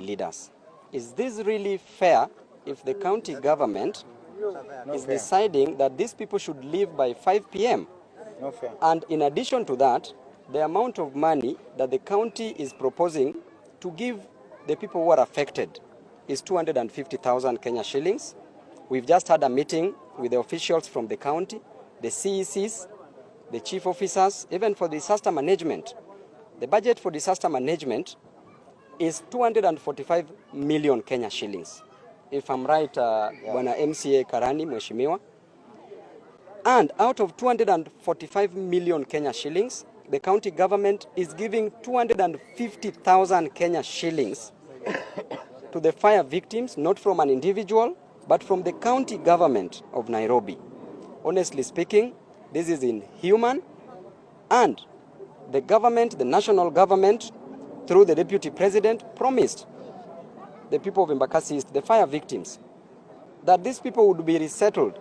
leaders. Is this really fair if the county government is deciding that these people should leave by 5 p.m.? No fair. And in addition to that, the amount of money that the county is proposing to give the people who are affected is 250,000 Kenya shillings. We've just had a meeting with the officials from the county, the CECs, the chief officers, even for disaster management. The budget for disaster management is 245 million Kenya shillings. If I'm right, Bwana MCA Karani, Mheshimiwa. And out of 245 million Kenya shillings, the county government is giving 250,000 Kenya shillings to the fire victims, not from an individual, but from the county government of Nairobi. Honestly speaking, this is inhuman, and the government, the national government, through the deputy president, promised the people of Embakasi East, the fire victims, that these people would be resettled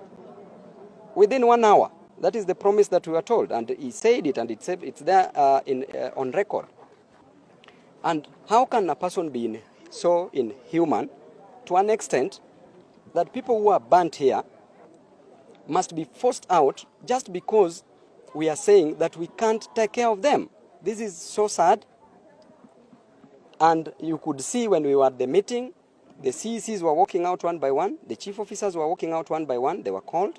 within 1 hour. That is the promise that we were told, and he said it, and it's there on record. And how can a person be so inhuman to an extent that people who are burnt here must be forced out just because we are saying that we can't take care of them? This is so sad. And you could see when we were at the meeting, the CECs were walking out one by one, the chief officers were walking out one by one. They were called,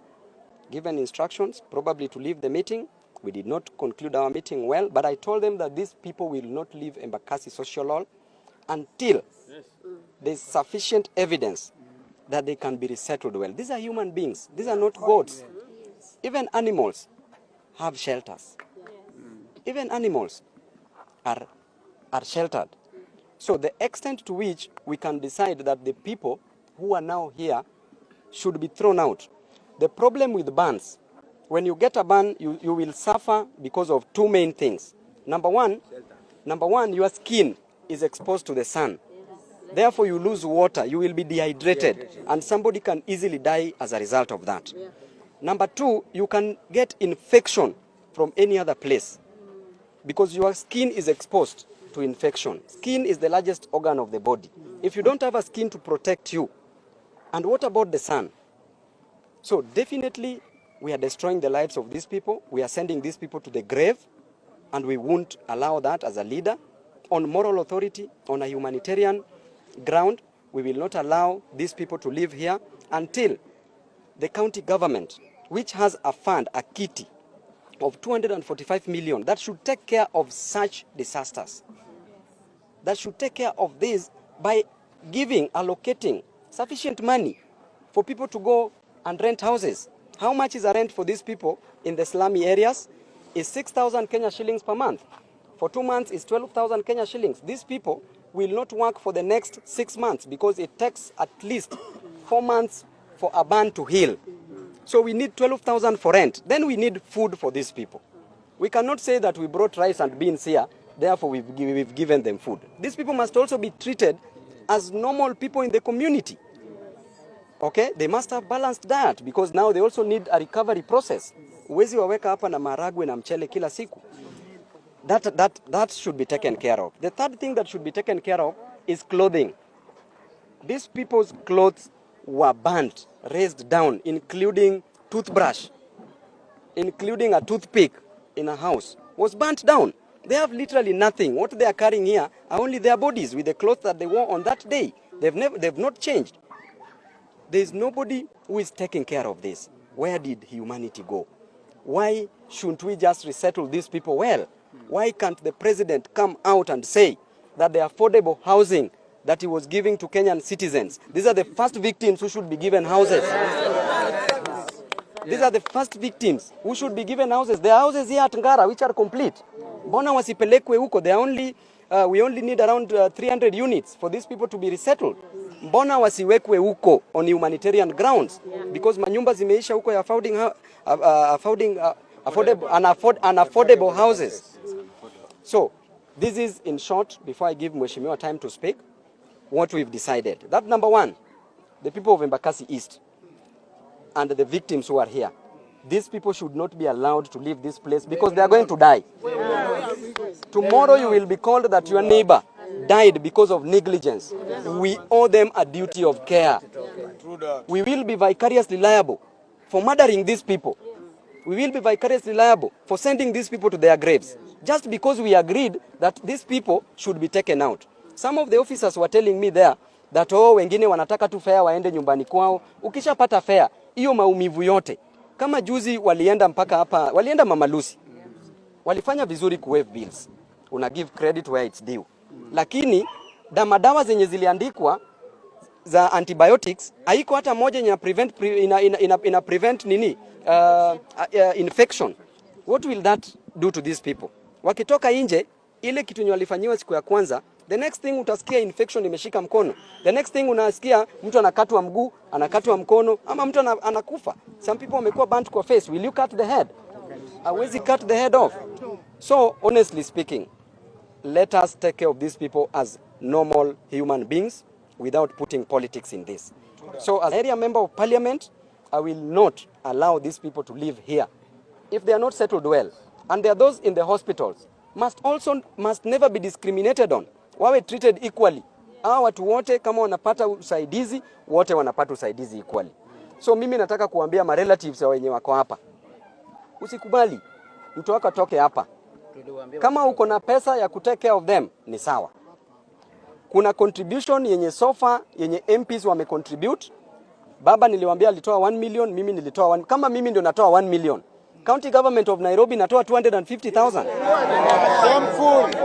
given instructions, probably to leave the meeting. We did not conclude our meeting well, but I told them that these people will not leave Embakasi Social Hall until there's sufficient evidence that they can be resettled well. These are human beings. These are not goats. Even animals have shelters. Even animals are sheltered. So the extent to which we can decide that the people who are now here should be thrown out. The problem with bans, when you get a ban, you will suffer because of two main things. Number one, your skin is exposed to the sun. Therefore, you lose water, you will be dehydrated, and somebody can easily die as a result of that. Number two, you can get infection from any other place because your skin is exposed to infection. Skin is the largest organ of the body. If you don't have a skin to protect you, and what about the sun? So definitely, we are destroying the lives of these people. We are sending these people to the grave, and we won't allow that as a leader. On moral authority, on a humanitarian ground, we will not allow these people to live here until the county government, which has a fund, a kitty of 245 million, that should take care of such disasters. That should take care of this by allocating sufficient money for people to go and rent houses. How much is a rent for these people in the slummy areas? Is 6,000 Kenya shillings per month. For 2 months is 12,000 Kenya shillings. These people will not work for the next 6 months because it takes at least 4 months for a burn to heal. So we need 12,000 for rent. Then we need food for these people. We cannot say that we brought rice and beans here, therefore we've given them food. These people must also be treated as normal people in the community. Okay? They must have balanced diet because now they also need a recovery process. Uwezi waweka hapa na maragwe na mchele kila siku. That should be taken care of. The third thing that should be taken care of is clothing. These people's clothes were burnt, raised down, including toothbrush, including a toothpick in a house, was burnt down. They have literally nothing. What they are carrying here are only their bodies with the clothes that they wore on that day. They've not changed. There is nobody who is taking care of this. Where did humanity go? Why shouldn't we just resettle these people well? Why can't the president come out and say that the affordable housing that he was giving to Kenyan citizens, these are the first victims who should be given houses. These are the first victims who should be given houses. There are houses here at Ngara which are complete. Mbona wasipelekwe huko? We only need around 300 units for these people to be resettled. Mbona wasiwekwe huko on humanitarian grounds? Because manyumba zimeisha huko ya unaffordable houses. So, this is in short, before I give Mheshimiwa time to speak, what we've decided. That number one, the people of Embakasi East and the victims who are here, these people should not be allowed to leave this place because they are going to die. Tomorrow you will be called that your neighbor died because of negligence, we owe them a duty of care. We will be vicariously liable for murdering these people. We will be vicariously liable for sending these people to their graves, just because we agreed that these people should be taken out. Some of the officers were telling me there that wengine wanataka tu fare waende nyumbani kwao. Ukishapata fare, hiyo maumivu yote. Kama juzi walienda mpaka hapa, walienda Mama Lucy. Walifanya vizuri ku waive bills. Una give credit where it's due. Lakini madawa zenye ziliandikwa za antibiotics haiko hata moja ina prevent nini infection. What will that do to these people? Wakitoka nje, ile kitu yenye walifanywa siku ya kwanza, the next thing utasikia infection imeshika mkono. The next thing unasikia mtu anakatwa mguu, anakatwa mkono, ama mtu anakufa. Some people wamekuwa burnt kwa face. Will you cut the head? Hawezi cut the head off. So honestly speaking, let us take care of these people as normal human beings without putting politics in this. So as area member of parliament, I will not allow these people to live here if they are not settled well. And there are those in the hospitals must never be discriminated on. Wawe treated equally. Hawa watu wote kama wanapata usaidizi, wote wanapata usaidizi equally. So mimi nataka kuambia ma relatives wa wenye wako hapa. Usikubali mtu wako atoke hapa. Kama uko na pesa ya kutake care of them ni sawa. Kuna contribution yenye sofa yenye MPs wamecontribute. Baba niliwaambia alitoa 1 million, mimi nilitoa 1. Kama mimi ndio natoa 1 million. County government of Nairobi natoa 250,000.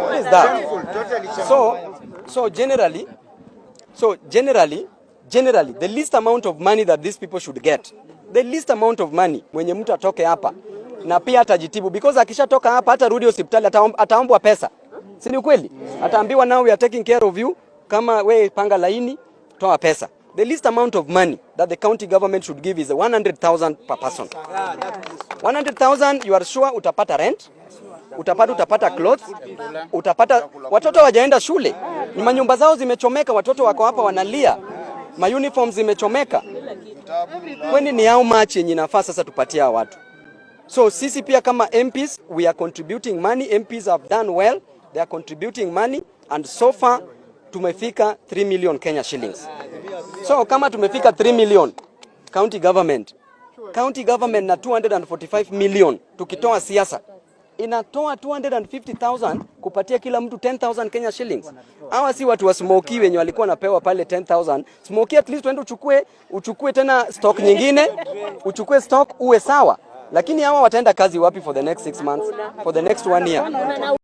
What is that? So generally the least amount of money that these people should get. The least amount of money mwenye mtu atoke hapa na pia atajitibu, because akishatoka hapa hata rudi hospitali ataombwa pesa. Si ni kweli? Ataambiwa now we are taking care of you, kama we panga laini toa pesa. The least amount of money that the county government should give is 100,000 per person. 100,000, you are sure utapata rent, utapata clothes, utapata watoto wajaenda shule. Ni manyumba zao zimechomeka, watoto wako hapa wanalia. Ma uniforms zimechomeka. Kwani ni how much yenye nafaa sasa tupatia watu? So sisi pia kama MPs we are contributing money. MPs have done well. They are contributing money, and so far tumefika 3 million Kenya shillings. So kama tumefika 3 million, county government na 245 million tukitoa siasa inatoa 250,000 kupatia kila mtu 10,000 Kenya shillings. Hawa si watu wa smoky wenye walikuwa napewa pale 10,000. Smoky at least wende uchukue tena stock nyingine, uchukue stock uwe sawa. Lakini hawa wataenda kazi wapi for the next 6 months, for the next 1 year?